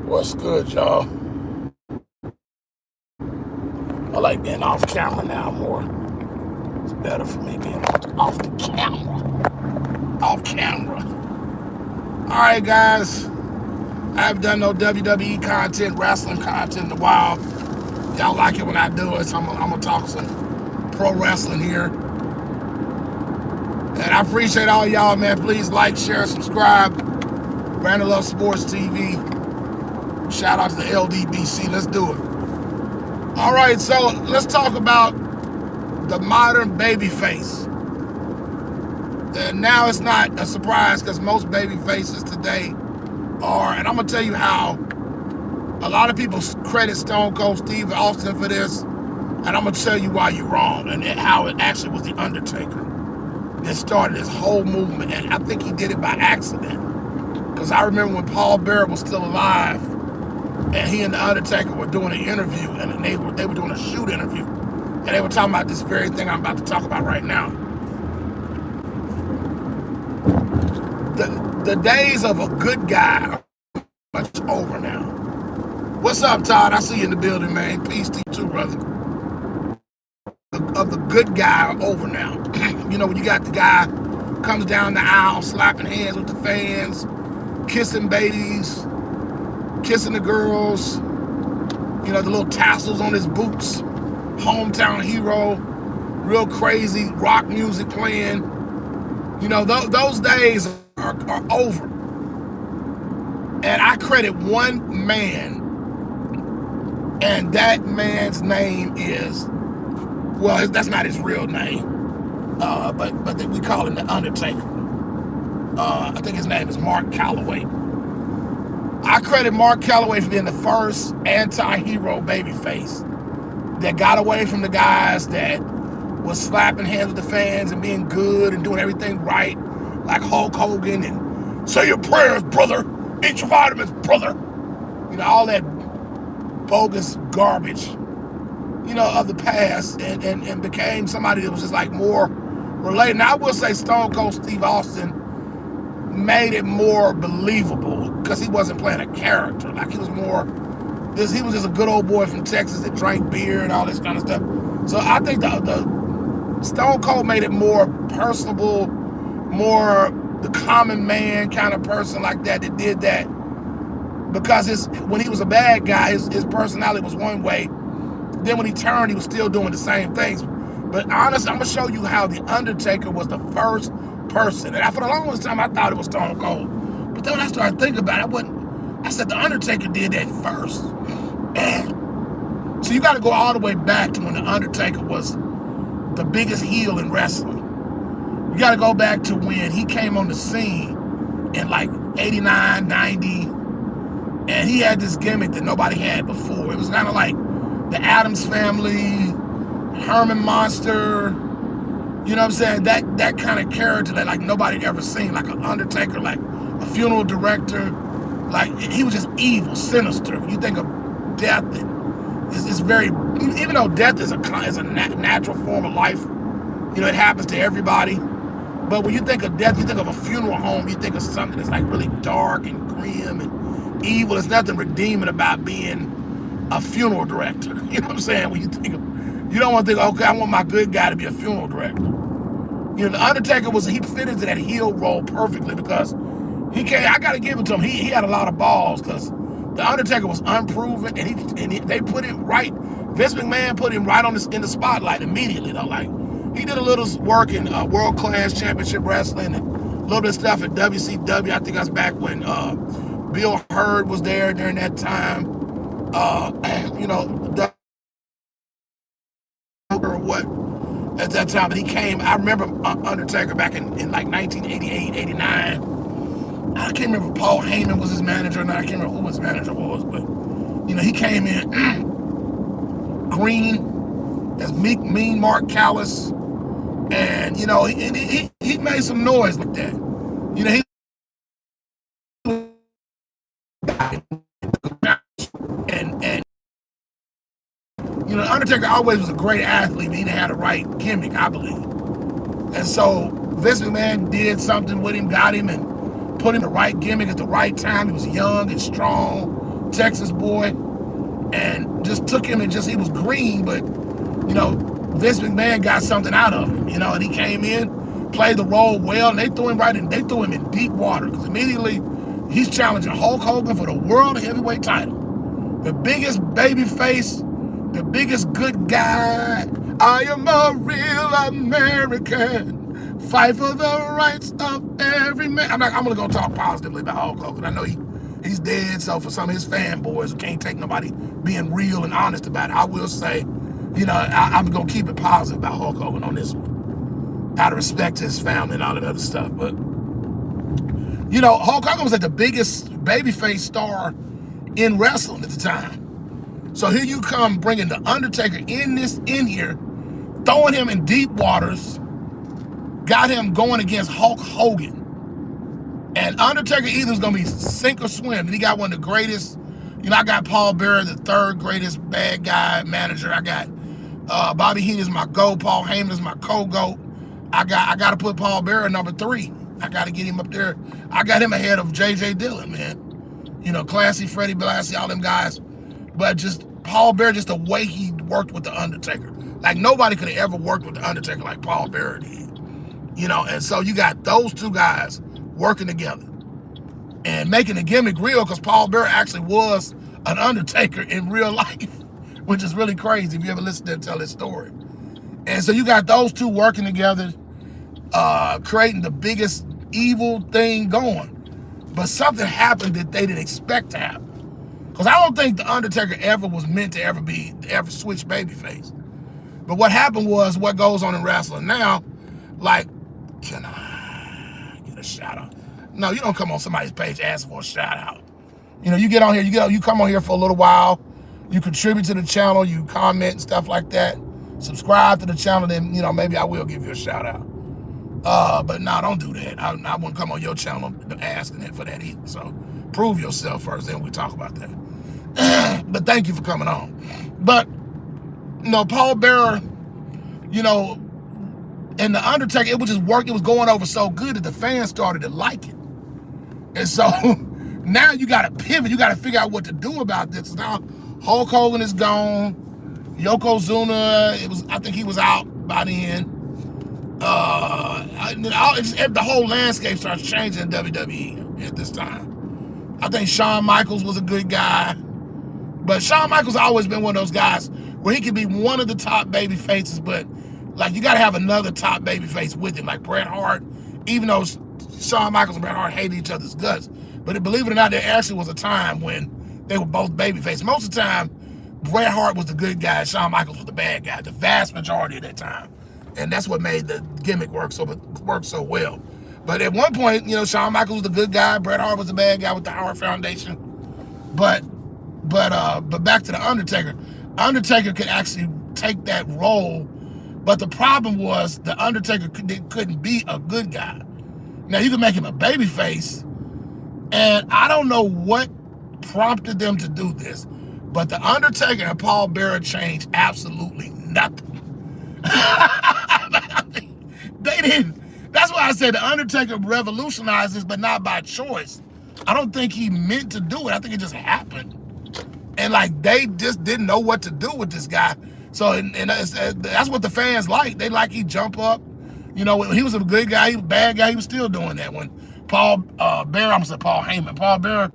What's good, y'all? I like being off camera now more. It's better for me being off the camera. Off camera. All right, guys. I haven't done no WWE content, wrestling content in a while. Y'all like it when I do it, so I'm going to talk some pro wrestling here. And I appreciate all y'all, man. Please like, share, subscribe. Brandon Love Sports TV. Shout out to the LDBC. Let's do it. All right, so let's talk about the modern babyface. And now it's not a surprise because most baby faces today are, and I'm going to tell you how a lot of people credit Stone Cold Steve Austin for this, and I'm going to tell you why you're wrong and how it actually was the Undertaker that started this whole movement. And I think he did it by accident because I remember when Paul Bearer was still alive and he and the Undertaker were doing an interview, and they were doing a shoot interview, and they were talking about this very thing I'm about to talk about right now. The days of a good guy are much over now. What's up, Todd? I see you in the building, man. Peace to you too, brother. Of the good guy are over now. You know, when you got the guy comes down the aisle, slapping hands with the fans, kissing babies, kissing the girls, you know, the little tassels on his boots, hometown hero, real crazy rock music playing. You know, those days are over. And I credit one man, and that man's name is, well, that's not his real name, but we call him the Undertaker. I think his name is Mark Calloway. I credit Mark Calloway for being the first anti-hero babyface that got away from the guys that was slapping hands with the fans and being good and doing everything right, like Hulk Hogan and say your prayers, brother, eat your vitamins, brother. You know, all that bogus garbage, you know, of the past, and became somebody that was just like more related. Now, I will say Stone Cold Steve Austin made it more believable because he wasn't playing a character. Like, he was just a good old boy from Texas that drank beer and all this kind of stuff. So I think the Stone Cold made it more personable, more the common man kind of person like that did that. Because when he was a bad guy, his personality was one way. Then when he turned, he was still doing the same things. But honestly, I'm going to show you how the Undertaker was the first person. And for the longest time, I thought it was Stone Cold. But then when I started thinking about it, I said the Undertaker did that first. And so you got to go all the way back to when the Undertaker was the biggest heel in wrestling. You got to go back to when he came on the scene in like 89, 90, and he had this gimmick that nobody had before. It was kind of like the Addams Family, Herman Monster, you know what I'm saying? That kind of character that like nobody had ever seen, like an Undertaker, like a funeral director. Like, he was just evil, sinister. When you think of death, it's very, even though death is a natural form of life, you know, it happens to everybody. But when you think of death, you think of a funeral home, you think of something that's like really dark and grim and evil. There's nothing redeeming about being a funeral director. You know what I'm saying? When you think of, you don't want to think, okay, I want my good guy to be a funeral director. You know, the Undertaker he fit into that heel role perfectly because I got to give it to him. He had a lot of balls because the Undertaker was unproven, and they put him right. Vince McMahon put him right in the spotlight immediately, though. Like, he did a little work in World Class Championship Wrestling and a little bit of stuff at WCW. I think I was back when Bill Hurd was there during that time. You know, or what at that time, but he came. I remember Undertaker back in like 1988, 89. I can't remember if Paul Heyman was his manager or not. I can't remember who his manager was, but you know, he came in green as mean Mark Callis, and you know, he made some noise like that. You know, and you know, Undertaker always was a great athlete, but he didn't have the right gimmick, I believe. And so Vince McMahon did something with him, got him, and put him the right gimmick at the right time. He was young and strong, Texas boy, and just took him and just, he was green, but, you know, Vince McMahon got something out of him, you know, and he came in, played the role well, and they threw him in deep water, because immediately he's challenging Hulk Hogan for the World Heavyweight title. The biggest baby face, the biggest good guy. I am a real American. Fight for the rights of every man. I'm going to go talk positively about Hulk Hogan. I know he's dead, so for some of his fanboys who can't take nobody being real and honest about it, I will say, you know, I'm going to keep it positive about Hulk Hogan on this one, out of respect to his family and all that other stuff. But, you know, Hulk Hogan was like the biggest babyface star in wrestling at the time. So here you come bringing the Undertaker in here, throwing him in deep waters, got him going against Hulk Hogan. And Undertaker either is going to be sink or swim. And he got one of the greatest, you know, I got Paul Bearer, the third greatest bad guy manager. I got Bobby Heenan is my GOAT, Paul Heyman is my co-GOAT. I got to put Paul Bearer number 3. I got to get him up there. I got him ahead of J.J. Dillon, man. You know, Classy, Freddie Blassie, all them guys. But just Paul Bearer, just the way he worked with The Undertaker. Like, nobody could have ever worked with The Undertaker like Paul Bearer did. You know, and so you got those two guys working together and making the gimmick real, because Paul Bearer actually was an Undertaker in real life, which is really crazy if you ever listen to him tell his story. And so you got those two working together, creating the biggest evil thing going. But something happened that they didn't expect to happen. Because I don't think The Undertaker ever was meant to ever switch babyface. But what happened was what goes on in wrestling now, like, can I get a shout out? No, you don't come on somebody's page asking for a shout out. You know, you get on here, you come on here for a little while, you contribute to the channel, you comment and stuff like that, subscribe to the channel, then, you know, maybe I will give you a shout out. But no, don't do that. I won't come on your channel asking for that either. So prove yourself first, then we talk about that. But thank you for coming on. But, you know, Paul Bearer, you know, and The Undertaker, it was just working. It was going over so good that the fans started to like it. And so now you got to pivot. You got to figure out what to do about this. Now Hulk Hogan is gone. Yokozuna, I think he was out by then. The whole landscape starts changing in WWE at this time. I think Shawn Michaels was a good guy, but Shawn Michaels always been one of those guys where he could be one of the top baby faces, but like you got to have another top baby face with him, like Bret Hart. Even though Shawn Michaels and Bret Hart hated each other's guts, but believe it or not, there actually was a time when they were both baby faces. Most of the time, Bret Hart was the good guy, Shawn Michaels was the bad guy, the vast majority of that time. And that's what made the gimmick work so well. But at one point, you know, Shawn Michaels was the good guy, Bret Hart was the bad guy with the Hart Foundation. But back to the Undertaker. Undertaker could actually take that role, but the problem was the Undertaker couldn't be a good guy. Now you can make him a baby face, and I don't know what prompted them to do this, but the Undertaker and Paul Bearer changed absolutely nothing. They didn't. That's why I said the Undertaker revolutionized this, but not by choice. I don't think he meant to do it. I think it just happened. And like they just didn't know what to do with this guy. So and that's what the fans like. They like he jump up. You know, when he was a good guy, he was a bad guy, he was still doing that. When Paul Bearer, I'm gonna say Paul Heyman, Paul Bearer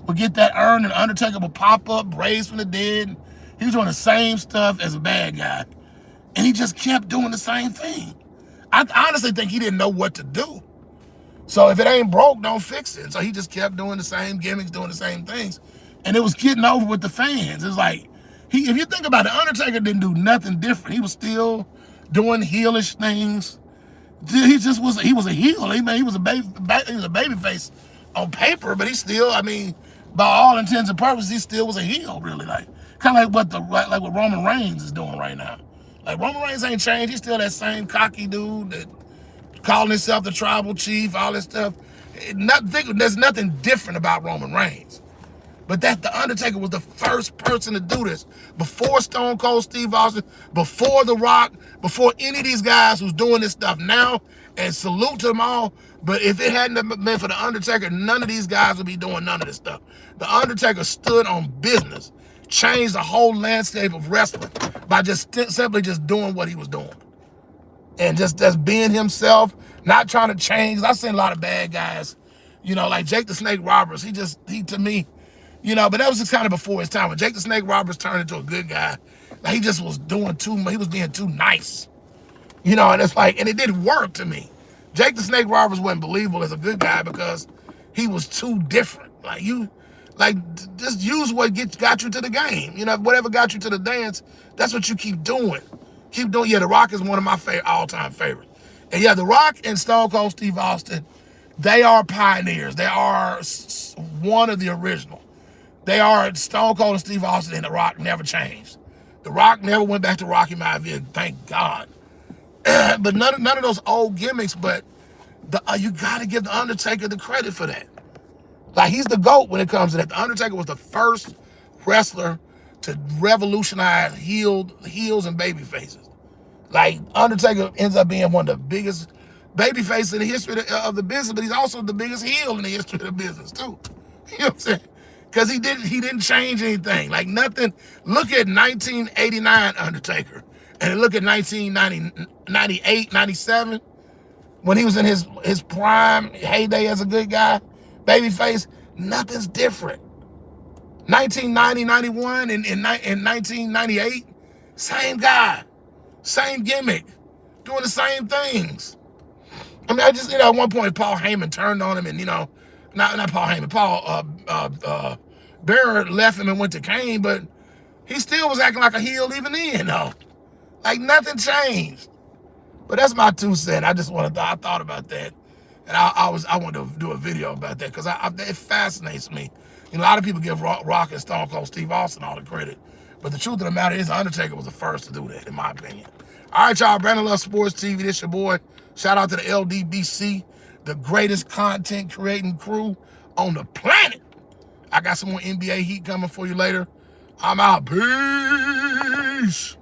would get that urn and the Undertaker would pop up, raised from the dead. He was doing the same stuff as a bad guy. And he just kept doing the same thing. I honestly think he didn't know what to do. So if it ain't broke, don't fix it. So he just kept doing the same gimmicks, doing the same things. And it was getting over with the fans. It's like, if you think about it, Undertaker didn't do nothing different. He was still doing heelish things. He was a heel. He was a baby face on paper, but he still, I mean, by all intents and purposes, he still was a heel, really. Like kind of like what Roman Reigns is doing right now. Like Roman Reigns ain't changed. He's still that same cocky dude that calling himself the tribal chief, all this stuff. There's nothing different about Roman Reigns. But that the Undertaker was the first person to do this. Before Stone Cold Steve Austin, before The Rock, before any of these guys who's doing this stuff now, and salute to them all. But if it hadn't been for the Undertaker, none of these guys would be doing none of this stuff. The Undertaker stood on business, changed the whole landscape of wrestling by just simply just doing what he was doing. And just being himself, not trying to change. I've seen a lot of bad guys, like Jake the Snake Roberts. He to me, but that was just kind of before his time. When Jake the Snake Roberts turned into a good guy, like he just was doing too much. He was being too nice, and it's like, and it didn't work to me. Jake the Snake Roberts wasn't believable as a good guy because he was too different. Just use what got you to the game. Whatever got you to the dance, that's what you keep doing. Keep doing. Yeah, The Rock is one of my all-time favorites. And yeah, The Rock and Stone Cold Steve Austin, they are pioneers. They are one of the original. They are Stone Cold and Steve Austin, and The Rock never changed. The Rock never went back to Rocky Maivia, thank God. But none of those old gimmicks, but you got to give The Undertaker the credit for that. Like, he's the GOAT when it comes to that. The Undertaker was the first wrestler to revolutionize heels and baby faces. Like, Undertaker ends up being one of the biggest baby faces in the history of the business, but he's also the biggest heel in the history of the business, too. You know what I'm saying? Because he didn't change anything. Like, nothing. Look at 1989 Undertaker, and look at 1998, 97, when he was in his prime heyday as a good guy, babyface. Nothing's different. 1990, 91, and 1998, same guy, same gimmick, doing the same things. I mean, at one point, Paul Heyman turned on him, and not Paul Heyman, Paul Bearer left him and went to Kane, but he still was acting like a heel even then, though. Like, nothing changed. But that's my 2 cents. I thought about that, and I wanted to do a video about that because it fascinates me. A lot of people give Rock and Stone Cold Steve Austin all the credit, but the truth of the matter is, Undertaker was the first to do that, in my opinion. All right, y'all. Brandon Love Sports TV. This your boy. Shout out to the LDBC, the greatest content creating crew on the planet. I got some more NBA heat coming for you later. I'm out. Peace.